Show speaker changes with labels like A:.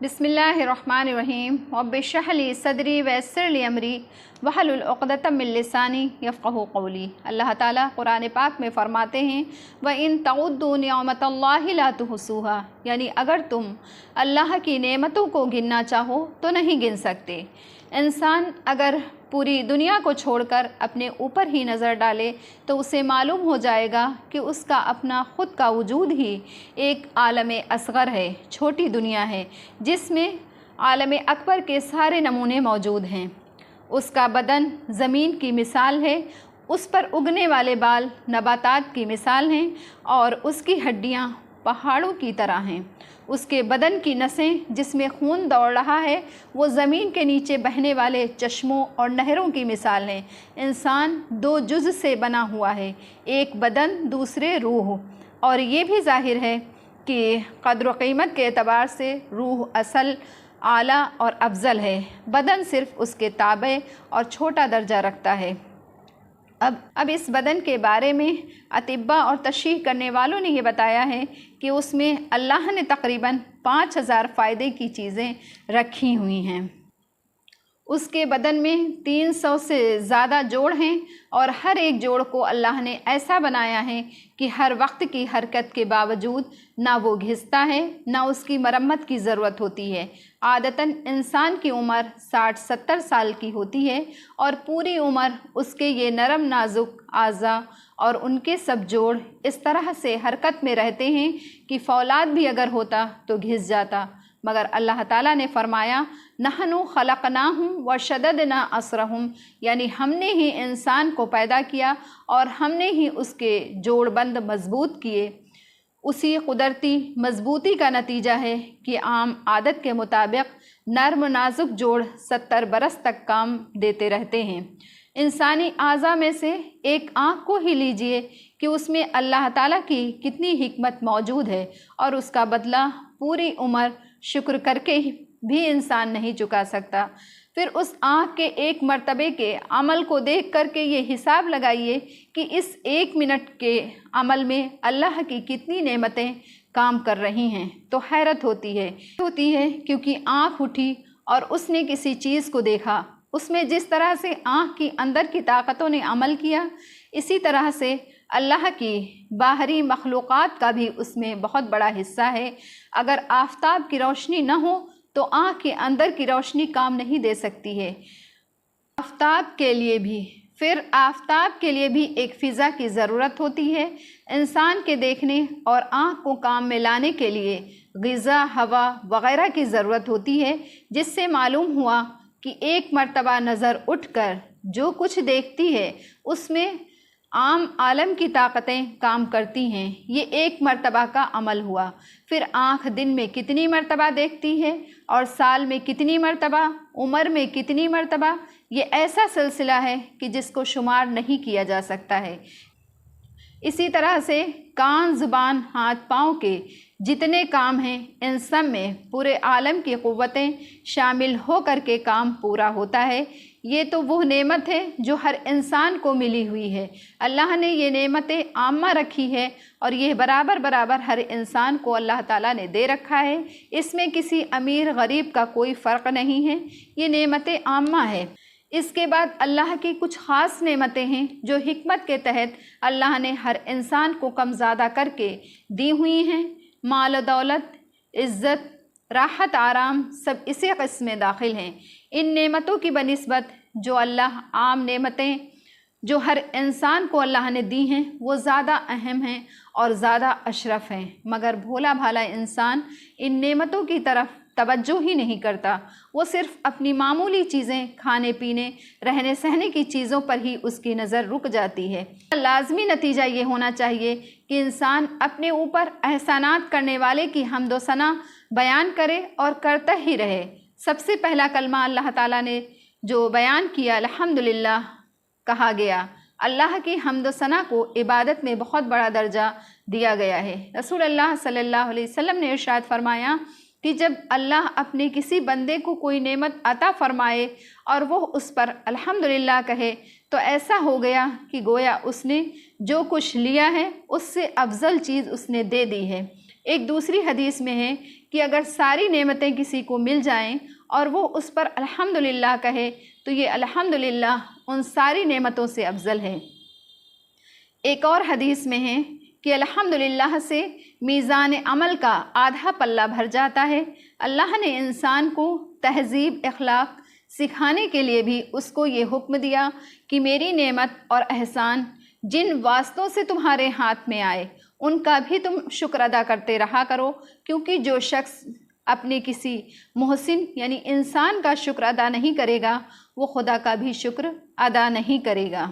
A: बिस्मिल्लाहिर्रहमानिर्रहीम रब्बि इश्रह ली सदरी वयस्सिर ली अमरी वहलुल उक़दतम मिन लिसानी यफ़क़हू क़ौली। अल्लाह ताला कुरान पाक में फ़रमाते हैं व इन तउद्दू निअमतल्लाहि ला तुहसूहा, यानी अगर तुम अल्लाह की नेमतों को गिनना चाहो तो नहीं गिन सकते। इंसान अगर पूरी दुनिया को छोड़कर अपने ऊपर ही नज़र डाले तो उसे मालूम हो जाएगा कि उसका अपना ख़ुद का वजूद ही एक आलम असग़र है, छोटी दुनिया है जिसमें आलम अकबर के सारे नमूने मौजूद हैं। उसका बदन ज़मीन की मिसाल है, उस पर उगने वाले बाल नबातात की मिसाल हैं और उसकी हड्डियाँ पहाड़ों की तरह हैं। उसके बदन की नसें जिसमें खून दौड़ रहा है वो ज़मीन के नीचे बहने वाले चश्मों और नहरों की मिसाल हैं। इंसान दो जुज़ से बना हुआ है, एक बदन दूसरे रूह, और ये भी ज़ाहिर है कि क़द्र व क़ीमत के एतबार से रूह असल, आला और अफजल है। बदन सिर्फ़ उसके ताबे और छोटा दर्जा रखता है। अब इस बदन के बारे में अतिब्बा और तशरीह करने वालों ने ये बताया है कि उसमें अल्लाह ने तकरीबन 5000 फ़ायदे की चीज़ें रखी हुई हैं। उसके बदन में 300 से ज़्यादा जोड़ हैं और हर एक जोड़ को अल्लाह ने ऐसा बनाया है कि हर वक्त की हरकत के बावजूद ना वो घिसता है ना उसकी मरम्मत की ज़रूरत होती है। आदतन इंसान की उम्र 60-70 साल की होती है और पूरी उम्र उसके ये नरम नाजुक आज़ा और उनके सब जोड़ इस तरह से हरकत में रहते हैं कि फौलाद भी अगर होता तो घिस जाता। मगर अल्लाह ताला ने फरमाया नहनु खलक़नाहुम व शददना असरहुम, यानी हमने ही इंसान को पैदा किया और हमने ही उसके जोड़बंद मजबूत किए। उसी कुदरती मजबूती का नतीजा है कि आम आदत के मुताबिक नर्म नाजुक जोड़ 70 बरस तक काम देते रहते हैं। इंसानी आज़ा में से एक आँख को ही लीजिए कि उसमें अल्लाह ताला की कितनी हिकमत मौजूद है और उसका बदला पूरी उम्र शुक्र करके भी इंसान नहीं चुका सकता। फिर उस आँख के एक मर्तबे के अमल को देख करके ये हिसाब लगाइए कि इस एक मिनट के अमल में अल्लाह की कितनी नेमतें काम कर रही हैं, तो हैरत होती है क्योंकि आँख उठी और उसने किसी चीज़ को देखा। उसमें जिस तरह से आँख की अंदर की ताकतों ने अमल किया, इसी तरह से अल्लाह की बाहरी मखलूक़ात का भी उसमें बहुत बड़ा हिस्सा है। अगर आफ़ताब की रोशनी न हो तो आँख के अंदर की रोशनी काम नहीं दे सकती है। आफ़ताब के लिए भी एक फ़िज़ा की ज़रूरत होती है। इंसान के देखने और आँख को काम में लाने के लिए ग़िज़ा, हवा वग़ैरह की ज़रूरत होती है, जिससे मालूम हुआ कि एक मर्तबा नज़र उठकर जो कुछ देखती है उसमें आम आलम की ताकतें काम करती हैं। ये एक मर्तबा का अमल हुआ। फिर आँख दिन में कितनी मर्तबा देखती है और साल में कितनी मर्तबा, उम्र में कितनी मर्तबा, ये ऐसा सिलसिला है कि जिसको शुमार नहीं किया जा सकता है। इसी तरह से कान, ज़ुबान, हाथ पाँव के जितने काम हैं इन सब में पूरे आलम की क़ुव्वतें शामिल हो कर के काम पूरा होता है। ये तो वो नेमत है जो हर इंसान को मिली हुई है। अल्लाह ने ये नेमतें आम्मा रखी है और ये बराबर बराबर हर इंसान को अल्लाह ताला ने दे रखा है। इसमें किसी अमीर गरीब का कोई फ़र्क नहीं है, ये नेमतें आम्मा है। इसके बाद अल्लाह की कुछ ख़ास नेमतें हैं जो हिकमत के तहत अल्लाह ने हर इंसान को कम ज़्यादा करके दी हुई हैं। माल दौलत, इज़्ज़त, राहत, आराम सब इसी क़िस्म में दाखिल हैं। इन नेमतों की बनिस्बत जो अल्लाह आम नेमतें जो हर इंसान को अल्लाह ने दी हैं वो ज़्यादा अहम हैं और ज़्यादा अशरफ हैं। मगर भोला भाला इंसान इन नेमतों की तरफ तवज्जो ही नहीं करता। वो सिर्फ़ अपनी मामूली चीज़ें, खाने पीने, रहने सहने की चीज़ों पर ही उसकी नज़र रुक जाती है। लाज़मी नतीजा ये होना चाहिए कि इंसान अपने ऊपर एहसानात करने वाले की हम्द व सना बयान करे और करता ही रहे। सबसे पहला कलमा अल्लाह ताला ने जो बयान किया अल्हम्दुलिल्लाह कहा गया। अल्लाह की हम्द व सना को इबादत में बहुत बड़ा दर्जा दिया गया है। रसूलुल्लाह सल्लल्लाहु अलैहि वसल्लम ने इरशाद फरमाया कि जब अल्लाह अपने किसी बंदे को कोई नेमत अता फ़रमाए और वो उस पर अल्हम्दुलिल्लाह कहे तो ऐसा हो गया कि गोया उसने जो कुछ लिया है उससे अफजल चीज़ उसने दे दी है। एक दूसरी हदीस में है کہ اگر ساری نعمتیں کسی کو مل جائیں اور وہ اس پر الحمدللہ کہے تو یہ الحمدللہ ان ساری نعمتوں سے افضل ہے۔ ایک اور حدیث میں ہے کہ الحمدللہ سے میزان عمل کا آدھا پلہ بھر جاتا ہے۔ اللہ نے انسان کو تہذیب اخلاق سکھانے کے لیے بھی اس کو یہ حکم دیا کہ میری نعمت اور احسان جن واسطوں سے تمہارے ہاتھ میں آئے ان کا بھی تم شکر ادا کرتے رہا کرو، کیونکہ جو شخص اپنے کسی محسن یعنی انسان کا شکر ادا نہیں کرے گا وہ خدا کا بھی شکر ادا نہیں کرے گا۔